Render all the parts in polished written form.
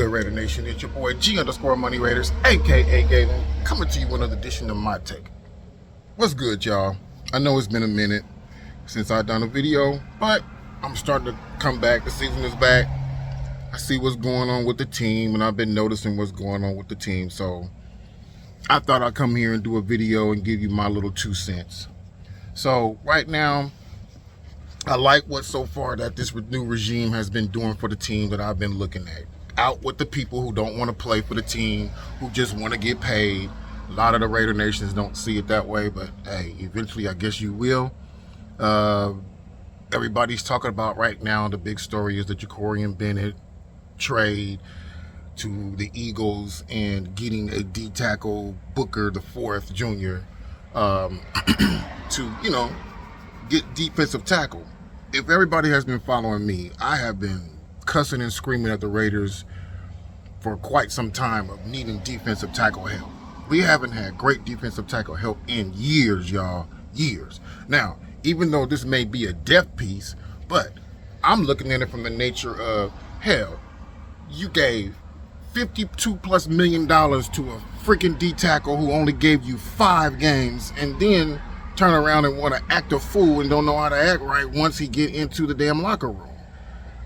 good, Raider Nation? It's your boy G_Money Raiders, aka Galen, coming to you with another edition of My Take. What's good, y'all? I know it's been a minute since I've done a video, but I'm starting to come back. The season is back. I see what's going on with the team, and I've been noticing what's going on with the team, so I thought I'd come here and do a video and give you my little 2 cents. So right now, I like what so far that this new regime has been doing for the team that I've been looking at. Out with the people who don't want to play for the team, who just want to get paid. A lot of the Raider Nations don't see it that way, but hey, eventually I guess you will. Everybody's talking about right now, the big story is the Jakorian Bennett trade to the Eagles and getting a D-tackle Booker the Fourth Jr. To, get defensive tackle. If everybody has been following me, I have been cussing and screaming at the Raiders for quite some time of needing defensive tackle help. We haven't had great defensive tackle help in years, y'all. Years. Now, even though this may be a depth piece, but I'm looking at it from the nature of, hell, you gave $52+ million to a freaking D-tackle who only gave you 5 games and then turn around and want to act a fool and don't know how to act right once he get into the damn locker room.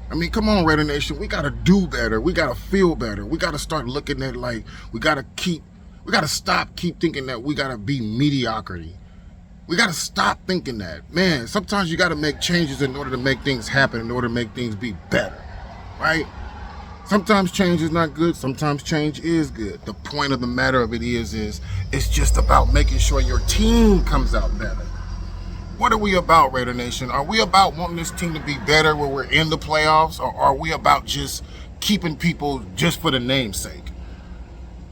I mean, come on, Raider Nation. We got to do better. We got to feel better. We got to start looking at it like we got to stop thinking that we got to be mediocrity. We got to stop thinking that. Man, sometimes you got to make changes in order to make things happen, in order to make things be better, right? Sometimes change is not good. Sometimes change is good. The point of the matter of it is it's just about making sure your team comes out better. What are we about, Raider Nation? Are we about wanting this team to be better when we're in the playoffs, or are we about just keeping people just for the namesake?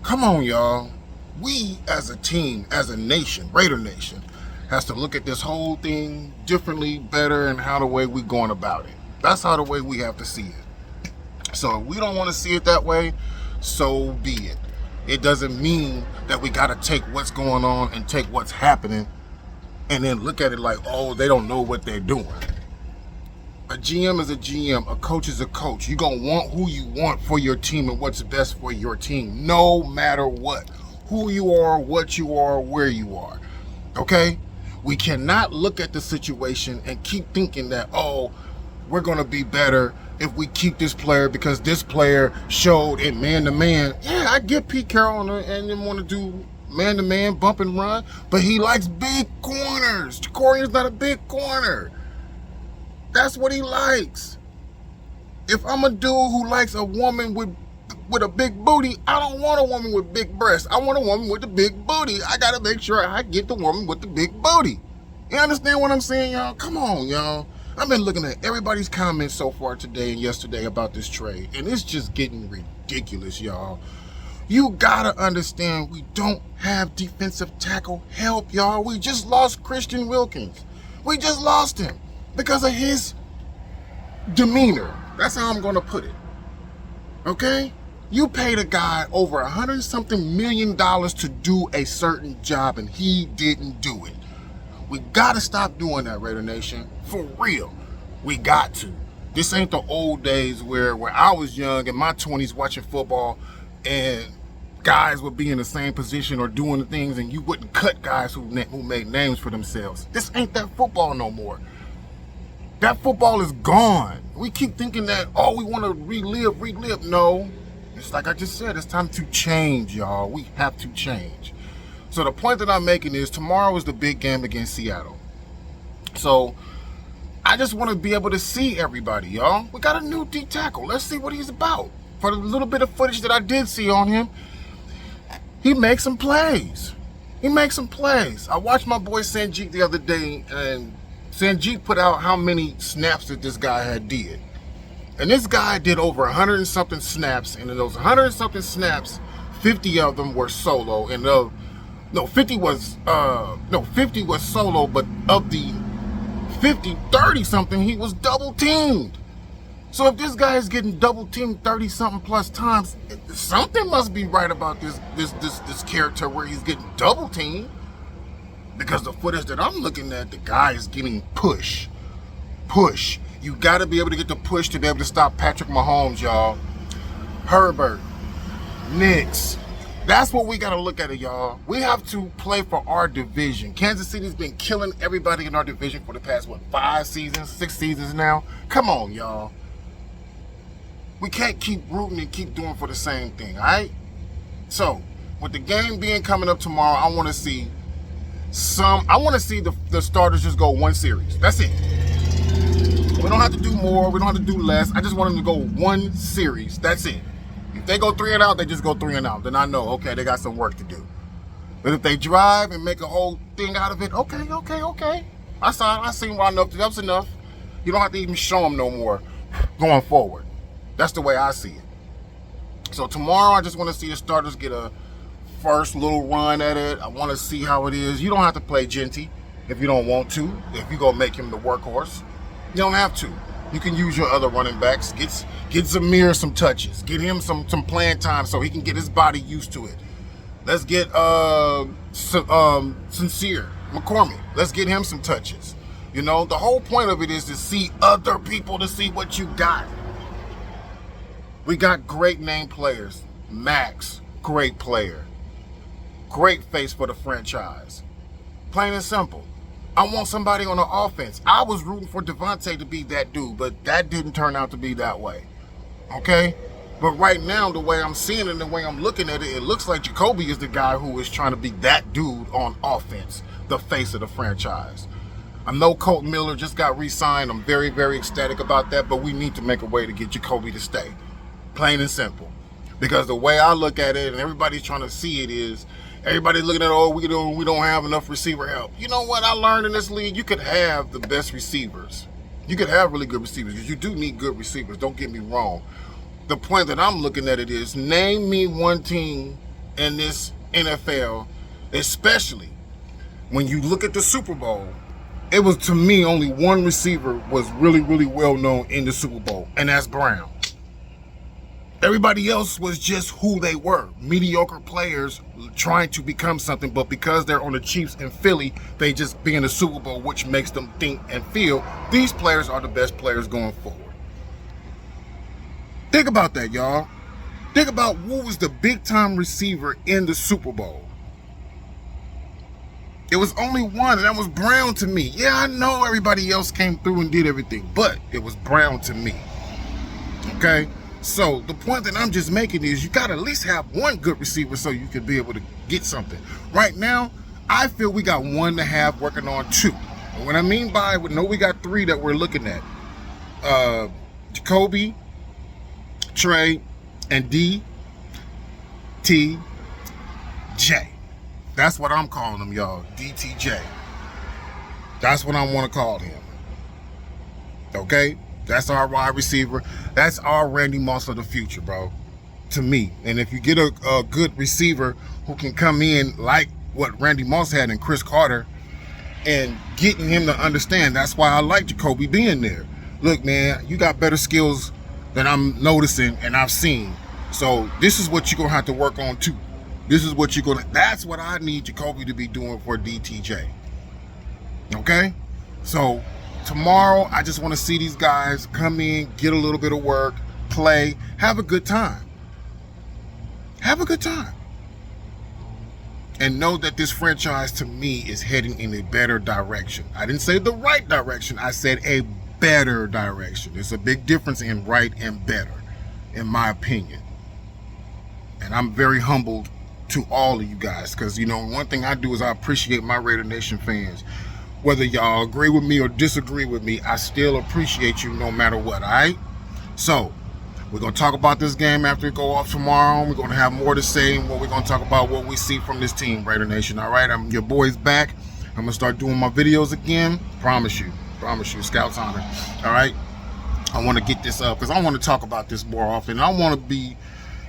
Come on, y'all. We as a team, as a nation, Raider Nation, has to look at this whole thing differently, better, and how the way we're going about it. That's how the way we have to see it. So if we don't want to see it that way, so be it. It doesn't mean that we got to take what's going on and take what's happening and then look at it like, oh, they don't know what they're doing. A GM is a GM. A coach is a coach. You're going to want who you want for your team and what's best for your team, no matter what. Who you are, what you are, where you are. Okay? We cannot look at the situation and keep thinking that, oh, we're going to be better if we keep this player because this player showed in man-to-man. Yeah, I get Pete Carroll and them want to do man-to-man, bump and run, but he likes big corners. Jakorian's not a big corner. That's what he likes. If I'm a dude who likes a woman with a big booty, I don't want a woman with big breasts. I want a woman with a big booty. I got to make sure I get the woman with the big booty. You understand what I'm saying, y'all? Come on, y'all. I've been looking at everybody's comments so far today and yesterday about this trade, and it's just getting ridiculous, y'all. You gotta understand we don't have defensive tackle help, y'all. We just lost Christian Wilkins. We just lost him because of his demeanor. That's how I'm gonna put it. Okay? You paid a guy over $100-something million to do a certain job, and he didn't do it. We gotta stop doing that, Raider Nation. For real. We got to. This ain't the old days where I was young in my 20s watching football and guys would be in the same position or doing the things and you wouldn't cut guys who made names for themselves. This ain't that football no more. That football is gone. We keep thinking that, oh, we want to relive. No. It's like I just said, it's time to change, y'all. We have to change. So the point that I'm making is tomorrow is the big game against Seattle. So I just want to be able to see everybody, y'all. We got a new D-tackle. Let's see what he's about. For the little bit of footage that I did see on him, he makes some plays. I watched my boy Sanjeet the other day, and Sanjeet put out how many snaps that this guy had did. And this guy did over 100-something snaps, and in those 100-something snaps, 50 of them were solo, and 50 was solo, but of the 50, 30-something, he was double-teamed. So if this guy is getting double-teamed 30-something plus times, something must be right about this character where he's getting double-teamed. Because the footage that I'm looking at, the guy is getting push. You got to be able to get the push to be able to stop Patrick Mahomes, y'all. Herbert, Knicks. That's what we got to look at it, y'all. We have to play for our division. Kansas City's been killing everybody in our division for the past, 5 seasons, 6 seasons now? Come on, y'all. We can't keep rooting and keep doing for the same thing, all right? So, with the game being coming up tomorrow, I want to see the starters just go 1 series. That's it. We don't have to do more. We don't have to do less. I just want them to go 1 series. That's it. If they go 3 and out, they just go 3 and out. Then I know, okay, they got some work to do. But if they drive and make a whole thing out of it, okay. I seen well enough. That's enough. You don't have to even show them no more going forward. That's the way I see it. So tomorrow, I just want to see the starters get a first little run at it. I want to see how it is. You don't have to play Genty if you don't want to. If you go make him the workhorse, you don't have to. You can use your other running backs. Get Zamir some touches. Get him some playing time so he can get his body used to it. Let's get Sincere McCormick. Let's get him some touches. You know, the whole point of it is to see other people, to see what you got. We got great name players. Max, great player. Great face for the franchise. Plain and simple. I want somebody on the offense. I was rooting for Devontae to be that dude, but that didn't turn out to be that way. Okay? But right now, the way I'm seeing it and the way I'm looking at it, it looks like Jacoby is the guy who is trying to be that dude on offense, the face of the franchise. I know Colton Miller just got re-signed. I'm very, very ecstatic about that, but we need to make a way to get Jacoby to stay. Plain and simple. Because the way I look at it, and everybody's trying to see it, is everybody's looking at, oh, we don't have enough receiver help. You know what I learned in this league? You could have the best receivers. You could have really good receivers, because you do need good receivers. Don't get me wrong. The point that I'm looking at it is, name me one team in this NFL, especially when you look at the Super Bowl, it was, to me, only one receiver was really, really well known in the Super Bowl, and that's Brown. Everybody else was just who they were. Mediocre players trying to become something, but because they're on the Chiefs and Philly, they just be in the Super Bowl, which makes them think and feel these players are the best players going forward. Think about that, y'all. Think about who was the big-time receiver in the Super Bowl. It was only one, and that was Brown to me. Yeah, I know everybody else came through and did everything, but it was Brown to me. Okay? So the point that I'm just making is you got to at least have one good receiver so you can be able to get something. Right now, I feel we got 1.5 working on 2. And what I mean by, we know we got 3 that we're looking at. Jacoby, Trey, and DTJ. That's what I'm calling him, y'all. DTJ. That's what I want to call him. Okay? That's our wide receiver. That's our Randy Moss of the future, bro. To me. And if you get a good receiver who can come in like what Randy Moss had in Chris Carter and getting him to understand, that's why I like Jacoby being there. Look, man, you got better skills than I'm noticing and I've seen. So this is what you're going to have to work on too. This is what you're going to, that's what I need Jacoby to be doing for DTJ. Okay? So tomorrow, I just want to see these guys come in, get a little bit of work, play, have a good time. Have a good time. And know that this franchise, to me, is heading in a better direction. I didn't say the right direction. I said a better direction. There's a big difference in right and better, in my opinion. And I'm very humbled to all of you guys, because, you know, one thing I do is I appreciate my Raider Nation fans. Whether y'all agree with me or disagree with me, I still appreciate you no matter what, all right? So, we're going to talk about this game after it go off tomorrow. We're going to have more to say, and we're going to talk about what we see from this team, Raider Nation, all right? Your boy's back. I'm going to start doing my videos again. Promise you, Scouts Honor, all right? I want to get this up because I want to talk about this more often. I want to be,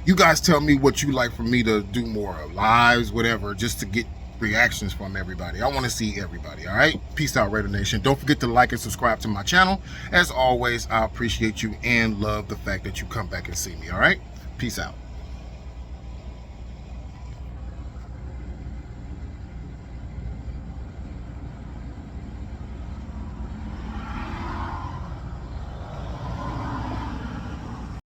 you guys tell me what you like for me to do more of, lives, whatever, just to get reactions from everybody. I want to see everybody, all right? Peace out, Raider Nation. Don't forget to like and subscribe to my channel. As always, I appreciate you and love the fact that you come back and see me, all right? Peace out.